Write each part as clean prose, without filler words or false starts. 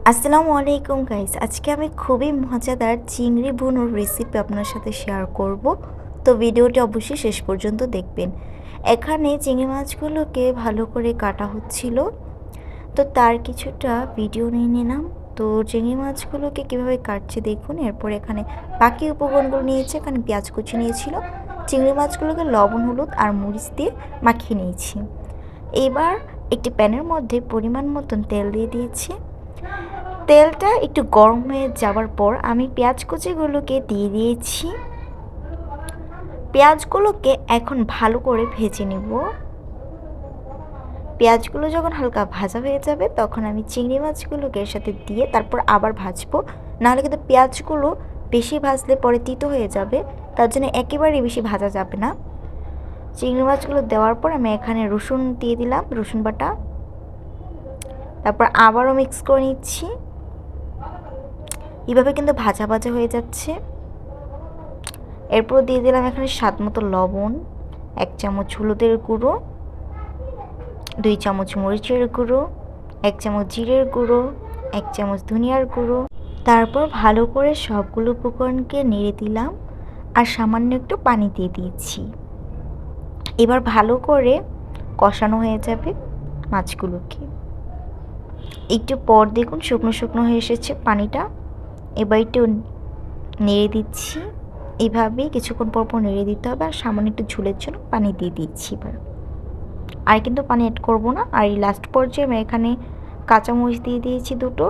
আসসালামু আলাইকুম গাইস, আজকে আমি খুবই মজাদার চিংড়ি ভুনুর রেসিপি আপনার সাথে শেয়ার করব। তো ভিডিওটি অবশ্যই শেষ পর্যন্ত দেখবেন। এখানে চিংড়ি মাছগুলোকে ভালো করে কাটা হচ্ছিল, তো তার কিছুটা ভিডিও নিয়ে নিলাম। তো চিংড়ি মাছগুলোকে কীভাবে কাটছে দেখুন। এরপর এখানে বাকি উপকরণগুলো নিয়েছি। এখানে পেঁয়াজ কুচি নিয়েছিল, চিংড়ি মাছগুলোকে লবণ হলুদ আর মরিচ দিয়ে মাখিয়ে নিয়েছি। এবার একটি প্যানের মধ্যে পরিমাণ মতন তেল দিয়ে দিয়েছি। তেলটা একটু গরম হয়ে যাওয়ার পর আমি পেঁয়াজ কুচিগুলোকে দিয়ে দিয়েছি। পেঁয়াজগুলোকে এখন ভালো করে ভেজে নেব। পেঁয়াজগুলো যখন হালকা ভাজা হয়ে যাবে তখন আমি চিংড়ি মাছগুলোকে এর সাথে দিয়ে তারপর আবার ভাজবো, নাহলে কিন্তু পেঁয়াজগুলো বেশি ভাজলে পরে তিতো হয়ে যাবে। তার জন্য একেবারেই বেশি ভাজা যাবে না। চিংড়ি মাছগুলো দেওয়ার পর আমি এখানে রসুন দিয়ে দিলাম, রসুন বাটা। তারপর আবারও মিক্স করে নিচ্ছি। এভাবে কিন্তু ভাজা ভাজা হয়ে যাচ্ছে। এরপর দিয়ে দিলাম এখানে স্বাদ মতো লবণ, 1 চামচ হলুদের গুঁড়ো, 2 চামচ মরিচের গুঁড়ো, 1 চামচ জিরের গুঁড়ো, 1 চামচ ধনিয়ার গুঁড়ো। তারপর ভালো করে সবগুলো উপকরণকে নেড়ে দিলাম আর সামান্য একটু পানি দিয়ে দিয়েছি। এবার ভালো করে কষানো হয়ে যাবে মাছগুলোকে। একটু পর দেখুন শুকনো শুকনো হয়ে এসেছে পানিটা। এবার একটু নেড়ে দিচ্ছি। এভাবেই কিছুক্ষণ পর পর নেড়ে দিতে হবে। আর সামান্য একটু ঝোলের জন্য পানি দিয়ে দিচ্ছি এবার। আর কিন্তু পানি অ্যাড করব না। আর এই লাস্ট পর্যায়ে আমি এখানে কাঁচামরিচ দিয়ে দিয়েছি 2টো।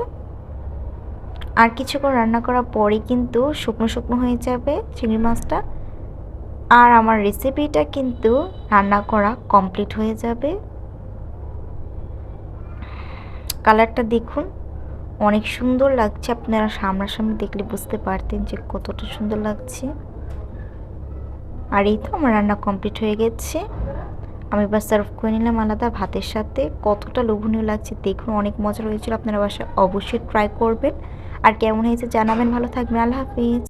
আর কিছুক্ষণ রান্না করার পরে কিন্তু শুকনো শুকনো হয়ে যাবে চিংড়ি মাছটা। আর আমার রেসিপিটা কিন্তু রান্না করা কমপ্লিট হয়ে যাবে। কালারটা দেখুন, অনেক সুন্দর লাগছে। আপনারা সামনাসামনি দেখলে বুঝতে পারতেন যে কতটা সুন্দর লাগছে। আর এই তো আমার রান্না কমপ্লিট হয়ে গেছে। আমি এবার সার্ভ করে নিলাম আলাদা ভাতের সাথে। কতটা লোভনীয় লাগছে দেখুন, অনেক মজার হয়েছিল। আপনারা বাসায় অবশ্যই ট্রাই করবেন। আর কেমন হয়েছে জানাবেন। ভালো থাকবেন। আল্লাহ হাফিজ।